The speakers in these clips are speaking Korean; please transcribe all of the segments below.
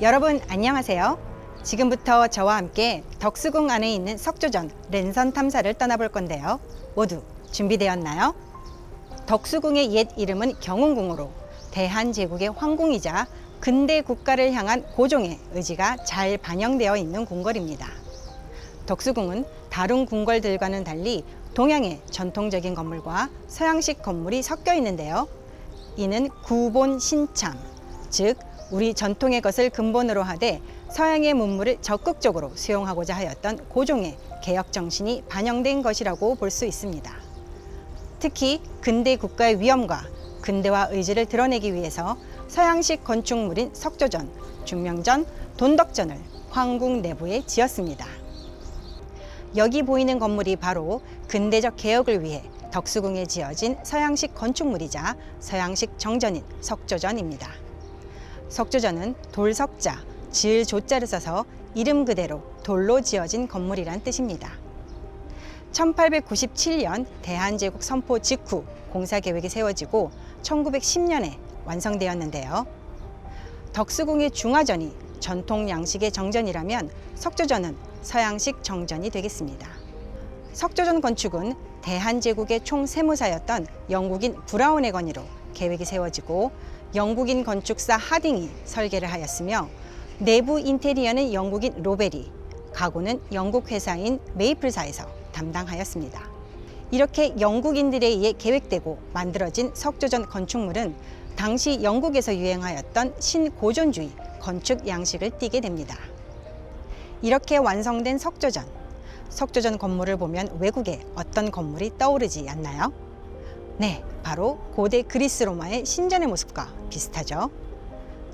여러분 안녕하세요. 지금부터 저와 함께 덕수궁 안에 있는 석조전 랜선 탐사를 떠나볼 건데요. 모두 준비되었나요? 덕수궁의 옛 이름은 경운궁으로 대한제국의 황궁이자 근대 국가를 향한 고종의 의지가 잘 반영되어 있는 궁궐입니다. 덕수궁은 다른 궁궐들과는 달리 동양의 전통적인 건물과 서양식 건물이 섞여 있는데요. 이는 구본 신참, 즉 우리 전통의 것을 근본으로 하되 서양의 문물을 적극적으로 수용하고자 하였던 고종의 개혁 정신이 반영된 것이라고 볼 수 있습니다. 특히 근대 국가의 위엄과 근대화 의지를 드러내기 위해서 서양식 건축물인 석조전, 중명전, 돈덕전을 황궁 내부에 지었습니다. 여기 보이는 건물이 바로 근대적 개혁을 위해 덕수궁에 지어진 서양식 건축물이자 서양식 정전인 석조전입니다. 석조전은 돌석자, 지을 조자를 써서 이름 그대로 돌로 지어진 건물이란 뜻입니다. 1897년 대한제국 선포 직후 공사 계획이 세워지고 1910년에 완성되었는데요. 덕수궁의 중화전이 전통 양식의 정전이라면 석조전은 서양식 정전이 되겠습니다. 석조전 건축은 대한제국의 총세무사였던 영국인 브라운의 건의로 계획이 세워지고 영국인 건축사 하딩이 설계를 하였으며 내부 인테리어는 영국인 로벨이, 가구는 영국 회사인 메이플사에서 담당하였습니다. 이렇게 영국인들에 의해 계획되고 만들어진 석조전 건축물은 당시 영국에서 유행하였던 신고전주의 건축 양식을 띠게 됩니다. 이렇게 완성된 석조전, 석조전 건물을 보면 외국의 어떤 건물이 떠오르지 않나요? 네, 바로 고대 그리스 로마의 신전의 모습과 비슷하죠.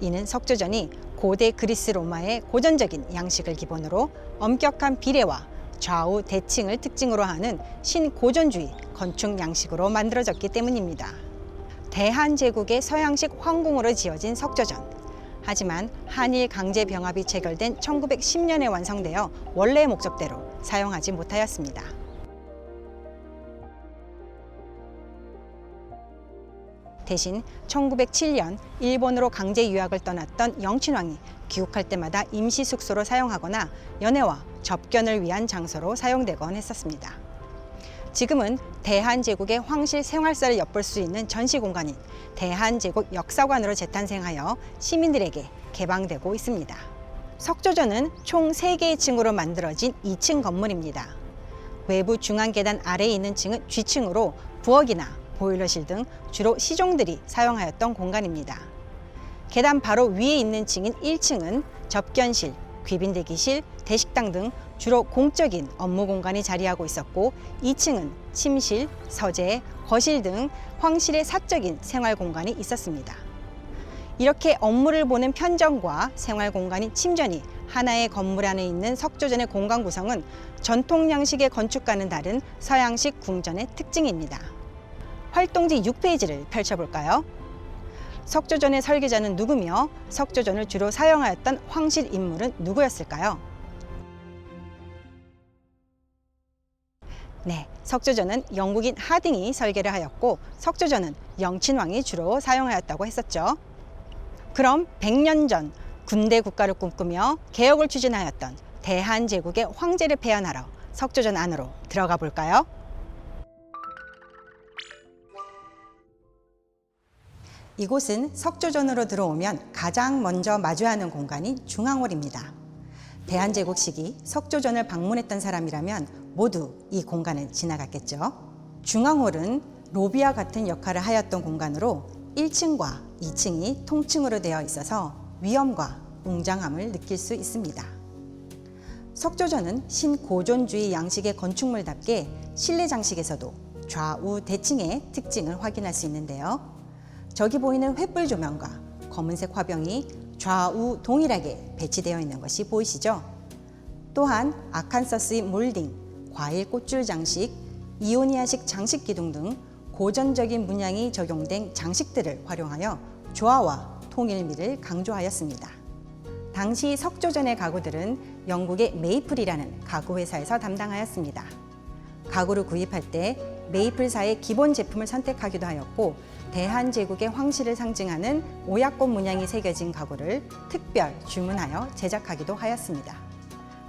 이는 석조전이 고대 그리스 로마의 고전적인 양식을 기본으로 엄격한 비례와 좌우 대칭을 특징으로 하는 신고전주의 건축 양식으로 만들어졌기 때문입니다. 대한제국의 서양식 황궁으로 지어진 석조전. 하지만 한일 강제 병합이 체결된 1910년에 완성되어 원래의 목적대로 사용하지 못하였습니다. 대신 1907년 일본으로 강제 유학을 떠났던 영친왕이 귀국할 때마다 임시 숙소로 사용하거나 연회와 접견을 위한 장소로 사용되곤 했었습니다. 지금은 대한제국의 황실 생활사를 엿볼 수 있는 전시 공간인 대한제국 역사관으로 재탄생하여 시민들에게 개방되고 있습니다. 석조전은 총 3개의 층으로 만들어진 2층 건물입니다. 외부 중앙 계단 아래에 있는 층은 G층으로 부엌이나 보일러실 등 주로 시종들이 사용하였던 공간입니다. 계단 바로 위에 있는 층인 1층은 접견실, 귀빈대기실, 대식당 등 주로 공적인 업무 공간이 자리하고 있었고 2층은 침실, 서재, 거실 등 황실의 사적인 생활 공간이 있었습니다. 이렇게 업무를 보는 편정과 생활 공간인 침전이 하나의 건물 안에 있는 석조전의 공간 구성은 전통 양식의 건축과는 다른 서양식 궁전의 특징입니다. 활동지 6페이지를 펼쳐볼까요? 석조전의 설계자는 누구며 석조전을 주로 사용하였던 황실 인물은 누구였을까요? 네, 석조전은 영국인 하딩이 설계를 하였고 석조전은 영친왕이 주로 사용하였다고 했었죠. 그럼 100년 전 군대 국가를 꿈꾸며 개혁을 추진하였던 대한제국의 황제를 폐연하러 석조전 안으로 들어가 볼까요? 이곳은 석조전으로 들어오면 가장 먼저 마주하는 공간이 중앙홀입니다. 대한제국 시기 석조전을 방문했던 사람이라면 모두 이 공간을 지나갔겠죠. 중앙홀은 로비와 같은 역할을 하였던 공간으로 1층과 2층이 통층으로 되어 있어서 위엄과 웅장함을 느낄 수 있습니다. 석조전은 신고전주의 양식의 건축물답게 실내 장식에서도 좌우 대칭의 특징을 확인할 수 있는데요. 저기 보이는 횃불 조명과 검은색 화병이 좌우 동일하게 배치되어 있는 것이 보이시죠? 또한 아칸서스의 몰딩, 과일 꽃줄 장식, 이오니아식 장식 기둥 등 고전적인 문양이 적용된 장식들을 활용하여 조화와 통일미를 강조하였습니다. 당시 석조전의 가구들은 영국의 메이플이라는 가구 회사에서 담당하였습니다. 가구를 구입할 때 메이플사의 기본 제품을 선택하기도 하였고 대한제국의 황실을 상징하는 오약꽃 문양이 새겨진 가구를 특별 주문하여 제작하기도 하였습니다.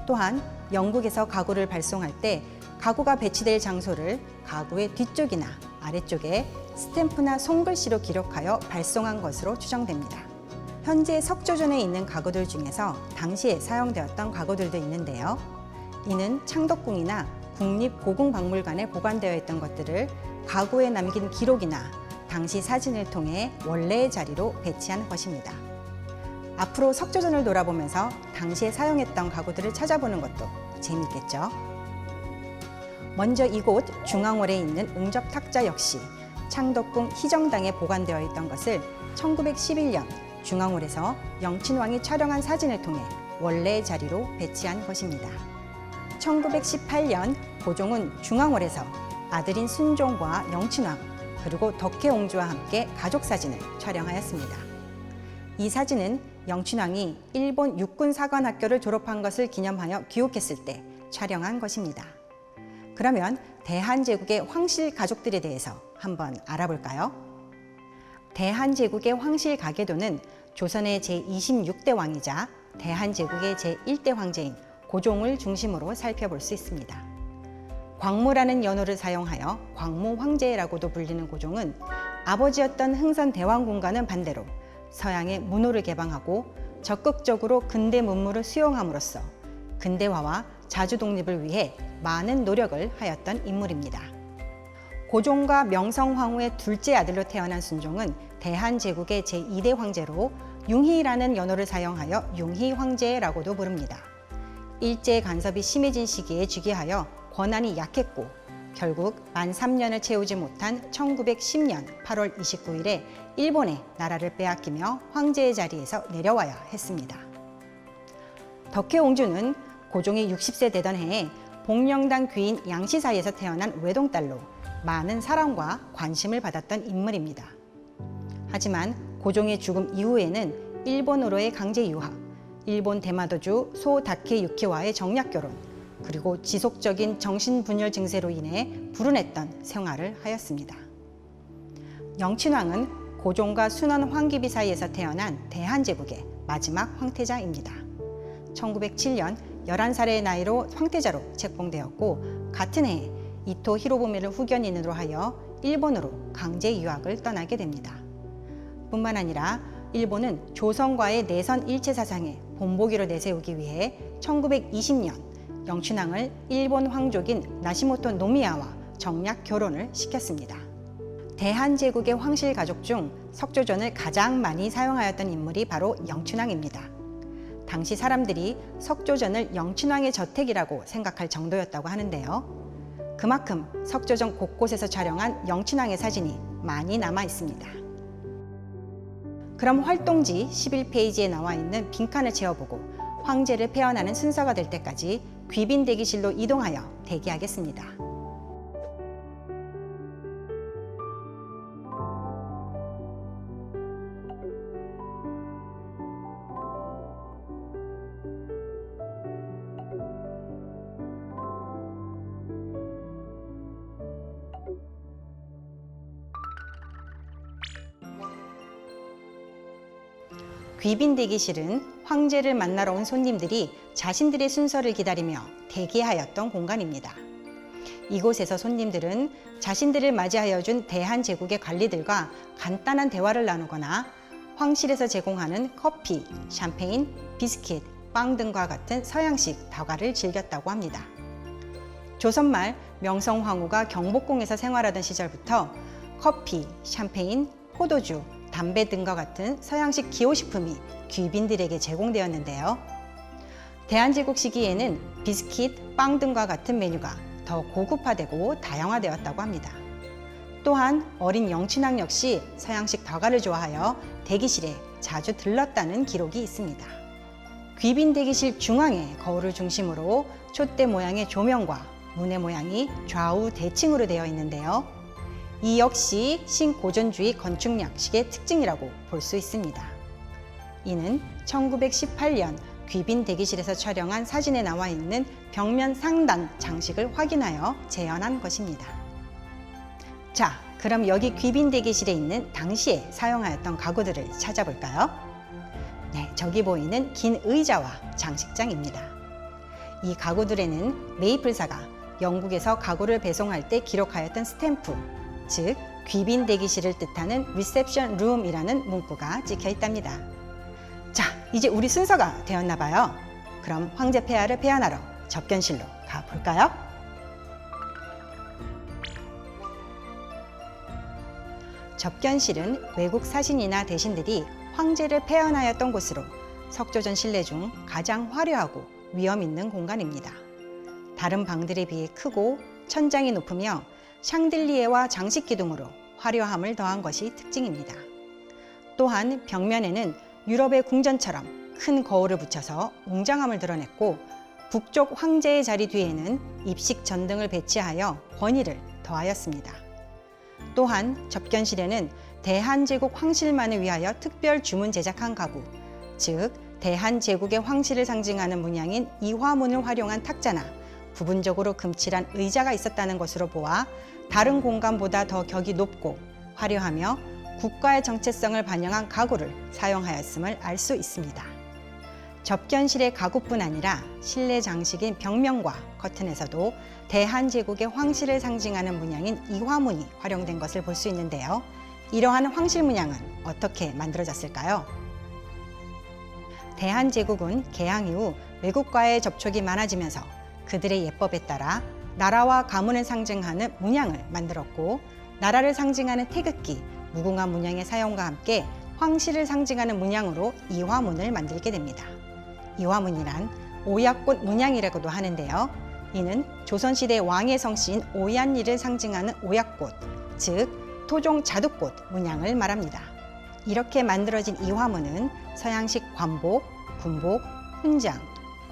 또한 영국에서 가구를 발송할 때 가구가 배치될 장소를 가구의 뒤쪽이나 아래쪽에 스탬프나 손글씨로 기록하여 발송한 것으로 추정됩니다. 현재 석조전에 있는 가구들 중에서 당시에 사용되었던 가구들도 있는데요. 이는 창덕궁이나 국립고궁박물관에 보관되어 있던 것들을 가구에 남긴 기록이나 당시 사진을 통해 원래의 자리로 배치한 것입니다. 앞으로 석조전을 돌아보면서 당시에 사용했던 가구들을 찾아보는 것도 재미있겠죠. 먼저 이곳 중앙홀에 있는 응접탁자 역시 창덕궁 희정당에 보관되어 있던 것을 1911년 중앙홀에서 영친왕이 촬영한 사진을 통해 원래의 자리로 배치한 것입니다. 1918년 고종은 중앙홀에서 아들인 순종과 영친왕 그리고 덕혜옹주와 함께 가족사진을 촬영하였습니다. 이 사진은 영친왕이 일본 육군사관학교를 졸업한 것을 기념하여 귀국했을 때 촬영한 것입니다. 그러면 대한제국의 황실 가족들에 대해서 한번 알아볼까요? 대한제국의 황실 가계도는 조선의 제26대 왕이자 대한제국의 제1대 황제인 고종을 중심으로 살펴볼 수 있습니다. 광무라는 연호를 사용하여 광무황제라고도 불리는 고종은 아버지였던 흥선대왕군과는 반대로 서양의 문호를 개방하고 적극적으로 근대 문물을 수용함으로써 근대화와 자주 독립을 위해 많은 노력을 하였던 인물입니다. 고종과 명성황후의 둘째 아들로 태어난 순종은 대한제국의 제2대 황제로 융희라는 연호를 사용하여 융희황제라고도 부릅니다. 일제 간섭이 심해진 시기에 즉위하여 권한이 약했고 결국 만 3년을 채우지 못한 1910년 8월 29일에 일본에 나라를 빼앗기며 황제의 자리에서 내려와야 했습니다. 덕혜옹주는 고종이 60세 되던 해에 복령당 귀인 양씨 사이에서 태어난 외동딸로 많은 사랑과 관심을 받았던 인물입니다. 하지만 고종의 죽음 이후에는 일본으로의 강제 유학, 일본 대마도주 소다케 유키와의 정략 결혼, 그리고 지속적인 정신분열 증세로 인해 불운했던 생활을 하였습니다. 영친왕은 고종과 순원 황기비 사이에서 태어난 대한제국의 마지막 황태자입니다. 1907년 11살의 나이로 황태자로 책봉되었고 같은 해에 이토 히로부미를 후견인으로 하여 일본으로 강제 유학을 떠나게 됩니다. 뿐만 아니라 일본은 조선과의 내선 일체 사상에 본보기로 내세우기 위해 1920년 영친왕을 일본 황족인 나시모토 노미야와 정략 결혼을 시켰습니다. 대한제국의 황실 가족 중 석조전을 가장 많이 사용하였던 인물이 바로 영친왕입니다. 당시 사람들이 석조전을 영친왕의 저택이라고 생각할 정도였다고 하는데요. 그만큼 석조전 곳곳에서 촬영한 영친왕의 사진이 많이 남아 있습니다. 그럼 활동지 11페이지에 나와 있는 빈칸을 채워보고 황제를 폐원하는 순서가 될 때까지 귀빈 대기실로 이동하여 대기하겠습니다. 귀빈 대기실은 황제를 만나러 온 손님들이 자신들의 순서를 기다리며 대기하였던 공간입니다. 이곳에서 손님들은 자신들을 맞이하여 준 대한제국의 관리들과 간단한 대화를 나누거나 황실에서 제공하는 커피, 샴페인, 비스킷, 빵 등과 같은 서양식 다과를 즐겼다고 합니다. 조선말 명성황후가 경복궁에서 생활하던 시절부터 커피, 샴페인, 포도주, 담배 등과 같은 서양식 기호식품이 귀빈들에게 제공되었는데요. 대한제국 시기에는 비스킷, 빵 등과 같은 메뉴가 더 고급화되고 다양화되었다고 합니다. 또한 어린 영친왕 역시 서양식 다과를 좋아하여 대기실에 자주 들렀다는 기록이 있습니다. 귀빈 대기실 중앙에 거울을 중심으로 촛대 모양의 조명과 문의 모양이 좌우 대칭으로 되어 있는데요. 이 역시 신고전주의 건축 양식의 특징이라고 볼 수 있습니다. 이는 1918년 귀빈 대기실에서 촬영한 사진에 나와 있는 벽면 상단 장식을 확인하여 재현한 것입니다. 자, 그럼 여기 귀빈 대기실에 있는 당시에 사용하였던 가구들을 찾아볼까요? 네, 저기 보이는 긴 의자와 장식장입니다. 이 가구들에는 메이플사가 영국에서 가구를 배송할 때 기록하였던 스탬프, 즉 귀빈 대기실을 뜻하는 리셉션 룸이라는 문구가 찍혀 있답니다. 자, 이제 우리 순서가 되었나 봐요. 그럼 황제 폐하를 폐하하러 접견실로 가볼까요? 접견실은 외국 사신이나 대신들이 황제를 폐하하였던 곳으로 석조전 실내 중 가장 화려하고 위험 있는 공간입니다. 다른 방들에 비해 크고 천장이 높으며 샹들리에와 장식 기둥으로 화려함을 더한 것이 특징입니다. 또한 벽면에는 유럽의 궁전처럼 큰 거울을 붙여서 웅장함을 드러냈고, 북쪽 황제의 자리 뒤에는 입식 전등을 배치하여 권위를 더하였습니다. 또한 접견실에는 대한제국 황실만을 위하여 특별 주문 제작한 가구, 즉 대한제국의 황실을 상징하는 문양인 이화문을 활용한 탁자나 부분적으로 금칠한 의자가 있었다는 것으로 보아 다른 공간보다 더 격이 높고 화려하며 국가의 정체성을 반영한 가구를 사용하였음을 알 수 있습니다. 접견실의 가구뿐 아니라 실내 장식인 벽면과 커튼에서도 대한제국의 황실을 상징하는 문양인 이화문이 활용된 것을 볼 수 있는데요. 이러한 황실 문양은 어떻게 만들어졌을까요? 대한제국은 개항 이후 외국과의 접촉이 많아지면서 그들의 예법에 따라 나라와 가문을 상징하는 문양을 만들었고, 나라를 상징하는 태극기, 무궁화 문양의 사용과 함께 황실을 상징하는 문양으로 이화문을 만들게 됩니다. 이화문이란 오약꽃 문양이라고도 하는데요. 이는 조선시대 왕의 성씨인 오얀리를 상징하는 오약꽃, 즉 토종 자두꽃 문양을 말합니다. 이렇게 만들어진 이화문은 서양식 관복, 군복, 훈장,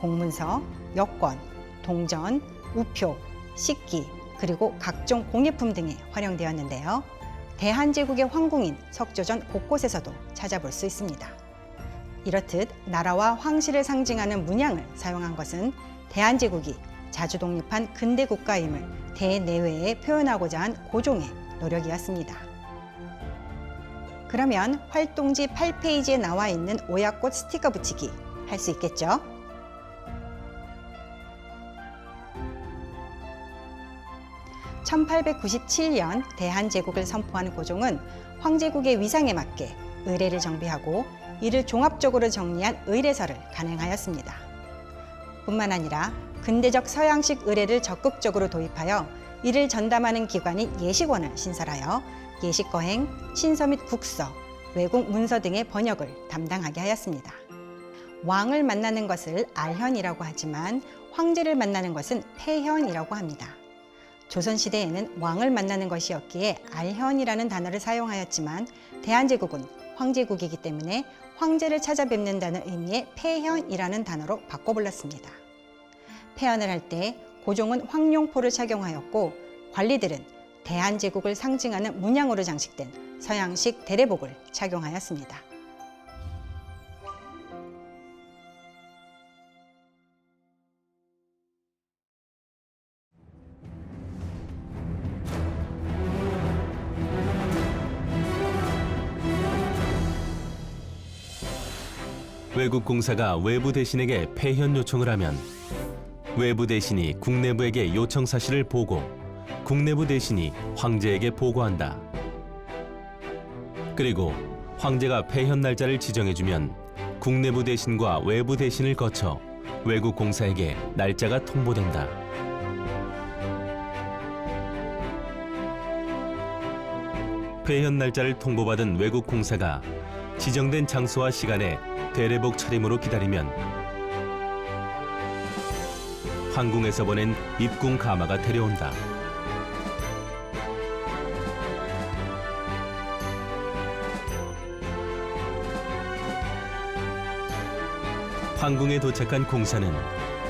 공문서, 여권, 동전, 우표, 식기, 그리고 각종 공예품 등에 활용되었는데요. 대한제국의 황궁인 석조전 곳곳에서도 찾아볼 수 있습니다. 이렇듯 나라와 황실을 상징하는 문양을 사용한 것은 대한제국이 자주 독립한 근대 국가임을 대내외에 표현하고자 한 고종의 노력이었습니다. 그러면 활동지 8페이지에 나와 있는 오약꽃 스티커 붙이기 할 수 있겠죠? (1897년) 대한제국을 선포한 고종은 황제국의 위상에 맞게 의례를 정비하고 이를 종합적으로 정리한 의례서를 간행하였습니다. 뿐만 아니라 근대적 서양식 의례를 적극적으로 도입하여 이를 전담하는 기관인 예식원을 신설하여 예식거행, 신서 및 국서, 외국 문서 등의 번역을 담당하게 하였습니다. 왕을 만나는 것을 알현이라고 하지만 황제를 만나는 것은 폐현이라고 합니다. 조선시대에는 왕을 만나는 것이었기에 알현이라는 단어를 사용하였지만 대한제국은 황제국이기 때문에 황제를 찾아뵙는다는 의미의 폐현이라는 단어로 바꿔 불렀습니다. 폐현을 할 때 고종은 황룡포를 착용하였고, 관리들은 대한제국을 상징하는 문양으로 장식된 서양식 대례복을 착용하였습니다. 외국 공사가 외부 대신에게 폐현 요청을 하면 외부 대신이 국내부에게 요청 사실을 보고 국내부 대신이 황제에게 보고한다. 그리고 황제가 폐현 날짜를 지정해주면 국내부 대신과 외부 대신을 거쳐 외국 공사에게 날짜가 통보된다. 폐현 날짜를 통보받은 외국 공사가 지정된 장소와 시간에 대례복 차림으로 기다리면 황궁에서 보낸 입궁 가마가 데려온다. 황궁에 도착한 공사는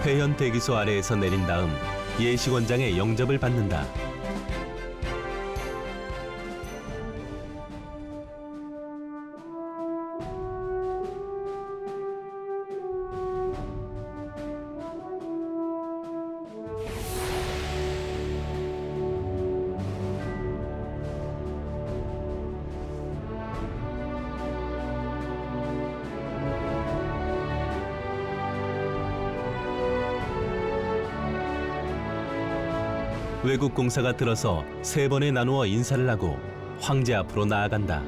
폐현 대기소 아래에서 내린 다음 예식원장의 영접을 받는다. 외국 공사가 들어서 3번에 나누어 인사를 하고 황제 앞으로 나아간다.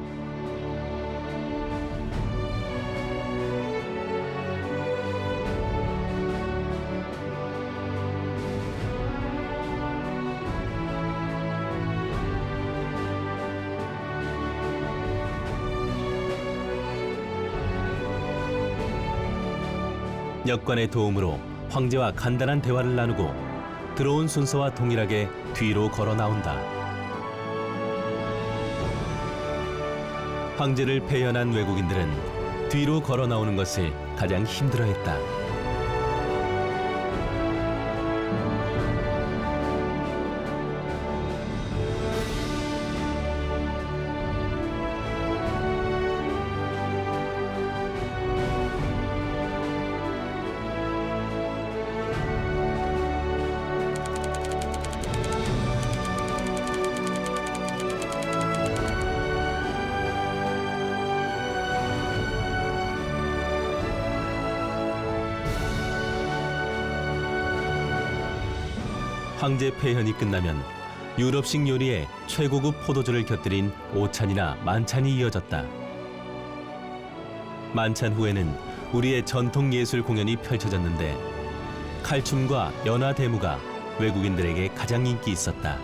역관의 도움으로 황제와 간단한 대화를 나누고 들어온 순서와 동일하게 뒤로 걸어 나온다. 황제를 폐연한 외국인들은 뒤로 걸어 나오는 것을 가장 힘들어했다. 황제 폐연이 끝나면 유럽식 요리에 최고급 포도주를 곁들인 오찬이나 만찬이 이어졌다. 만찬 후에는 우리의 전통 예술 공연이 펼쳐졌는데 칼춤과 연화 대무가 외국인들에게 가장 인기 있었다.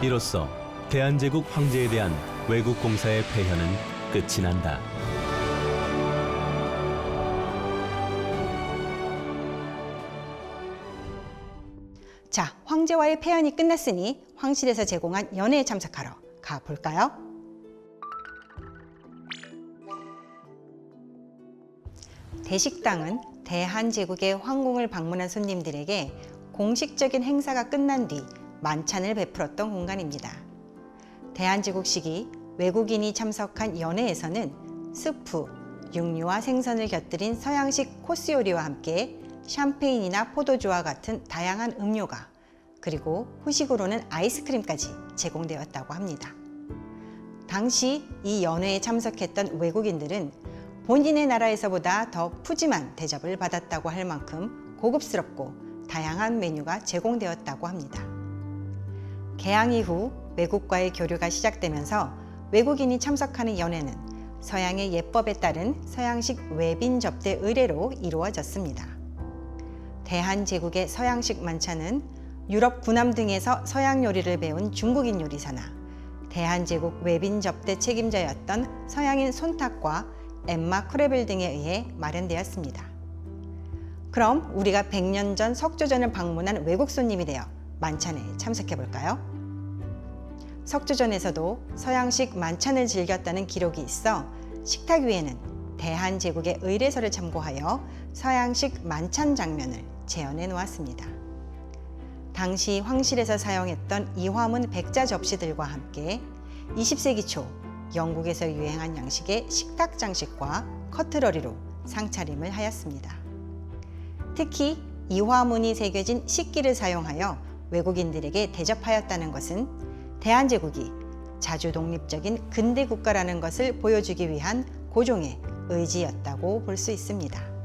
이로써 대한제국 황제에 대한 외국 공사의 폐연은 끝이 난다. 자, 황제와의 폐연이 끝났으니 황실에서 제공한 연회에 참석하러 가볼까요? 대식당은 대한제국의 황궁을 방문한 손님들에게 공식적인 행사가 끝난 뒤 만찬을 베풀었던 공간입니다. 대한제국식이 외국인이 참석한 연회에서는 스프, 육류와 생선을 곁들인 서양식 코스 요리와 함께 샴페인이나 포도주와 같은 다양한 음료가 그리고 후식으로는 아이스크림까지 제공되었다고 합니다. 당시 이 연회에 참석했던 외국인들은 본인의 나라에서보다 더 푸짐한 대접을 받았다고 할 만큼 고급스럽고 다양한 메뉴가 제공되었다고 합니다. 개항 이후 외국과의 교류가 시작되면서 외국인이 참석하는 연회는 서양의 예법에 따른 서양식 외빈 접대 의례로 이루어졌습니다. 대한제국의 서양식 만찬은 유럽 군함 등에서 서양 요리를 배운 중국인 요리사나 대한제국 외빈 접대 책임자였던 서양인 손탁과 엠마 크레벨 등에 의해 마련되었습니다. 그럼 우리가 100년 전 석조전을 방문한 외국 손님이 되어 만찬에 참석해 볼까요? 석조전에서도 서양식 만찬을 즐겼다는 기록이 있어 식탁 위에는 대한제국의 의례서를 참고하여 서양식 만찬 장면을 재현해 놓았습니다. 당시 황실에서 사용했던 이화문 백자 접시들과 함께 20세기 초 영국에서 유행한 양식의 식탁 장식과 커트러리로 상차림을 하였습니다. 특히 이화문이 새겨진 식기를 사용하여 외국인들에게 대접하였다는 것은 대한제국이 자주 독립적인 근대 국가라는 것을 보여주기 위한 고종의 의지였다고 볼 수 있습니다.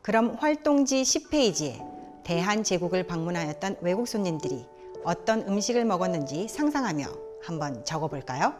그럼 활동지 10페이지에 대한제국을 방문하였던 외국 손님들이 어떤 음식을 먹었는지 상상하며 한번 적어볼까요?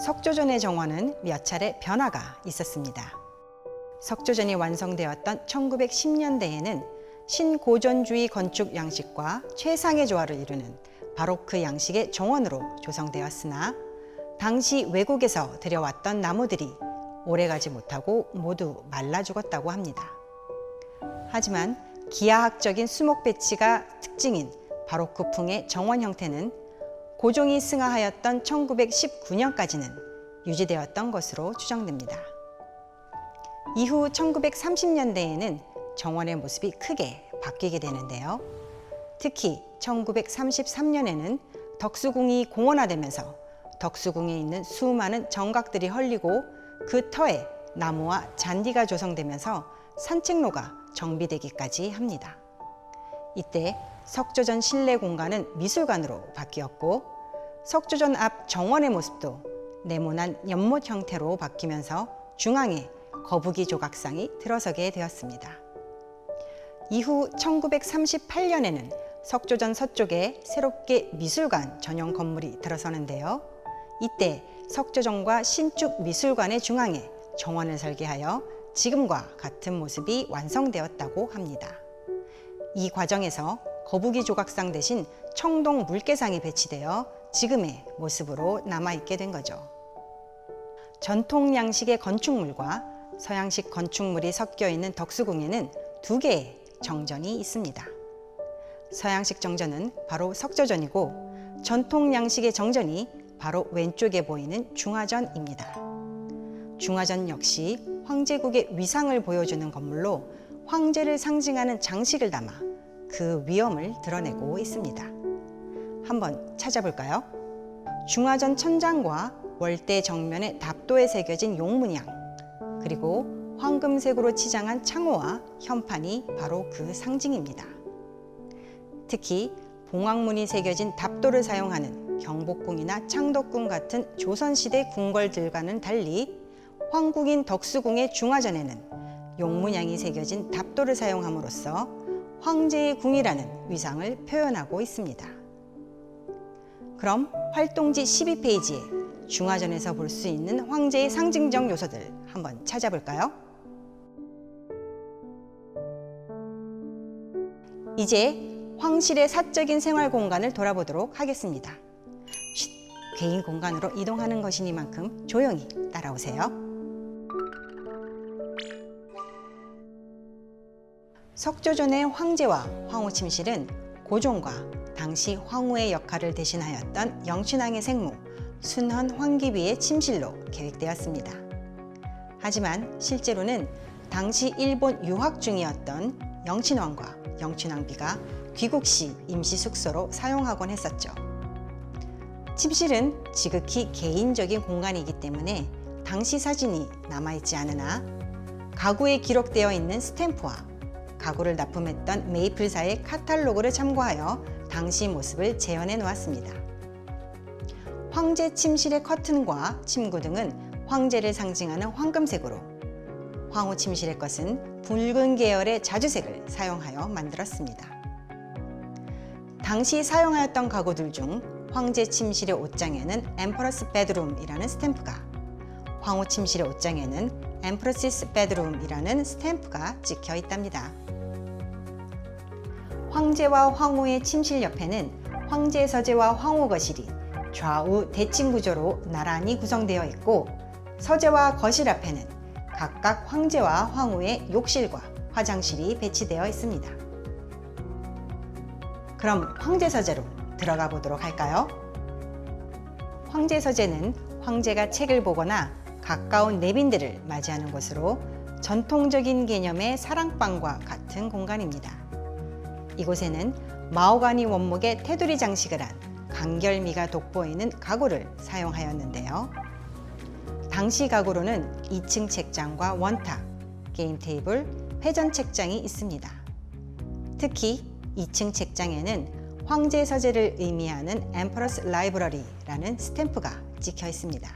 석조전의 정원은 몇 차례 변화가 있었습니다. 석조전이 완성되었던 1910년대에는 신고전주의 건축 양식과 최상의 조화를 이루는 바로크 양식의 정원으로 조성되었으나 당시 외국에서 들여왔던 나무들이 오래가지 못하고 모두 말라 죽었다고 합니다. 하지만 기하학적인 수목 배치가 특징인 바로크풍의 정원 형태는 고종이 승하하였던 1919년까지는 유지되었던 것으로 추정됩니다. 이후 1930년대에는 정원의 모습이 크게 바뀌게 되는데요. 특히 1933년에는 덕수궁이 공원화되면서 덕수궁에 있는 수많은 정각들이 헐리고 그 터에 나무와 잔디가 조성되면서 산책로가 정비되기까지 합니다. 이때 석조전 실내 공간은 미술관으로 바뀌었고 석조전 앞 정원의 모습도 네모난 연못 형태로 바뀌면서 중앙에 거북이 조각상이 들어서게 되었습니다. 이후 1938년에는 석조전 서쪽에 새롭게 미술관 전용 건물이 들어서는데요. 이때 석조전과 신축 미술관의 중앙에 정원을 설계하여 지금과 같은 모습이 완성되었다고 합니다. 이 과정에서 거북이 조각상 대신 청동 물개상이 배치되어 지금의 모습으로 남아있게 된 거죠. 전통 양식의 건축물과 서양식 건축물이 섞여 있는 덕수궁에는 두 개의 정전이 있습니다. 서양식 정전은 바로 석조전이고 전통 양식의 정전이 바로 왼쪽에 보이는 중화전입니다. 중화전 역시 황제국의 위상을 보여주는 건물로 황제를 상징하는 장식을 담아 그 위엄을 드러내고 있습니다. 한번 찾아볼까요? 중화전 천장과 월대 정면의 답도에 새겨진 용문양, 그리고 황금색으로 치장한 창호와 현판이 바로 그 상징입니다. 특히 봉황문이 새겨진 답도를 사용하는 경복궁이나 창덕궁 같은 조선시대 궁궐들과는 달리 황국인 덕수궁의 중화전에는 용문양이 새겨진 답도를 사용함으로써 황제의 궁이라는 위상을 표현하고 있습니다. 그럼 활동지 12페이지에 중화전에서 볼 수 있는 황제의 상징적 요소들 한번 찾아볼까요? 이제 황실의 사적인 생활 공간을 돌아보도록 하겠습니다. 쉿, 개인 공간으로 이동하는 것이니만큼 조용히 따라오세요. 석조전의 황제와 황후 침실은 고종과 당시 황후의 역할을 대신하였던 영춘왕의 생모 순헌 황기비의 침실로 계획되었습니다. 하지만 실제로는 당시 일본 유학 중이었던 영친왕과 영춘왕비가 귀국 시 임시 숙소로 사용하곤 했었죠. 침실은 지극히 개인적인 공간이기 때문에 당시 사진이 남아있지 않으나 가구에 기록되어 있는 스탬프와 가구를 납품했던 메이플사의 카탈로그를 참고하여 당시 모습을 재현해 놓았습니다. 황제 침실의 커튼과 침구 등은 황제를 상징하는 황금색으로, 황후 침실의 것은 붉은 계열의 자주색을 사용하여 만들었습니다. 당시 사용하였던 가구들 중 황제 침실의 옷장에는 엠퍼러스 베드룸이라는 스탬프가, 황후 침실의 옷장에는 엠프러시스 베드룸이라는 스탬프가 찍혀 있답니다. 황제와 황후의 침실 옆에는 황제 서재와 황후 거실이 좌우 대칭 구조로 나란히 구성되어 있고, 서재와 거실 앞에는 각각 황제와 황후의 욕실과 화장실이 배치되어 있습니다. 그럼 황제 서재로 들어가 보도록 할까요? 황제 서재는 황제가 책을 보거나 가까운 내빈들을 맞이하는 곳으로 전통적인 개념의 사랑방과 같은 공간입니다. 이곳에는 마호가니 원목의 테두리 장식을 한 간결미가 돋보이는 가구를 사용하였는데요. 당시 가구로는 2층 책장과 원탁, 게임 테이블, 회전 책장이 있습니다. 특히 2층 책장에는 황제 서재를 의미하는 엠퍼러스 라이브러리라는 스탬프가 찍혀 있습니다.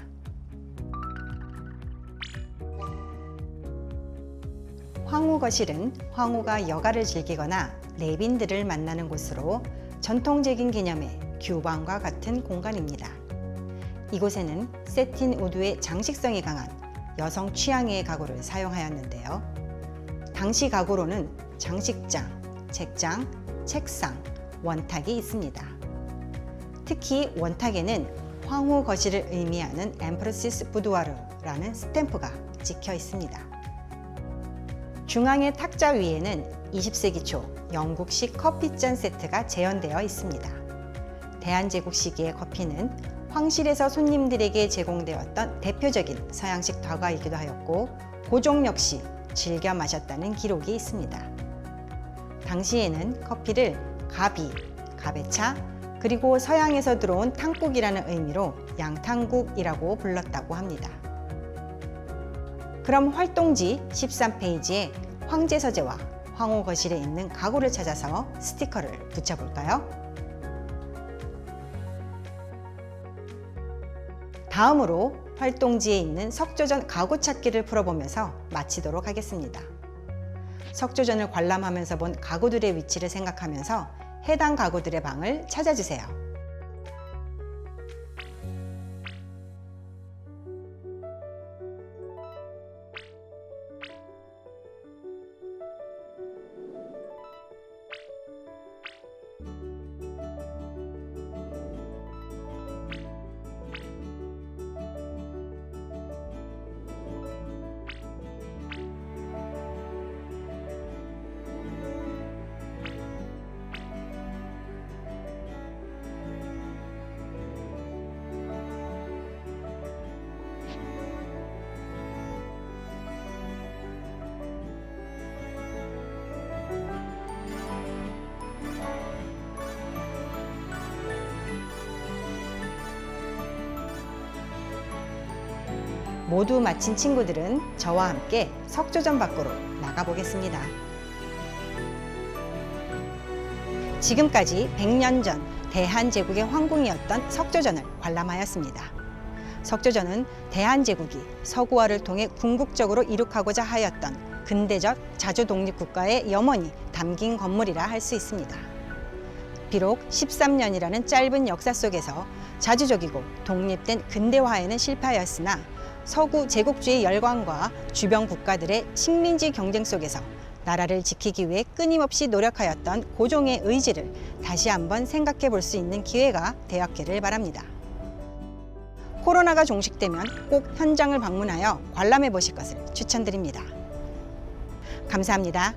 황후 거실은 황후가 여가를 즐기거나 내빈들을 만나는 곳으로 전통적인 개념의 규방과 같은 공간입니다. 이곳에는 세틴 우드의 장식성이 강한 여성 취향의 가구를 사용하였는데요. 당시 가구로는 장식장, 책장, 책상, 원탁이 있습니다. 특히 원탁에는 황후 거실을 의미하는 엠프러시스 부두아르라는 스탬프가 찍혀 있습니다. 중앙의 탁자 위에는 20세기 초 영국식 커피잔 세트가 재현되어 있습니다. 대한제국 시기의 커피는 황실에서 손님들에게 제공되었던 대표적인 서양식 다과이기도 하였고 고종 역시 즐겨 마셨다는 기록이 있습니다. 당시에는 커피를 가비, 가베차, 그리고 서양에서 들어온 탕국이라는 의미로 양탕국이라고 불렀다고 합니다. 그럼 활동지 13페이지에 황제 서재와 황후 거실에 있는 가구를 찾아서 스티커를 붙여볼까요? 다음으로 활동지에 있는 석조전 가구 찾기를 풀어보면서 마치도록 하겠습니다. 석조전을 관람하면서 본 가구들의 위치를 생각하면서 해당 가구들의 방을 찾아주세요. 모두 마친 친구들은 저와 함께 석조전 밖으로 나가보겠습니다. 지금까지 100년 전 대한제국의 황궁이었던 석조전을 관람하였습니다. 석조전은 대한제국이 서구화를 통해 궁극적으로 이룩하고자 하였던 근대적 자주독립국가의 염원이 담긴 건물이라 할 수 있습니다. 비록 13년이라는 짧은 역사 속에서 자주적이고 독립된 근대화에는 실패하였으나 서구 제국주의 열광과 주변 국가들의 식민지 경쟁 속에서 나라를 지키기 위해 끊임없이 노력하였던 고종의 의지를 다시 한번 생각해 볼 수 있는 기회가 되었기를 바랍니다. 코로나가 종식되면 꼭 현장을 방문하여 관람해 보실 것을 추천드립니다. 감사합니다.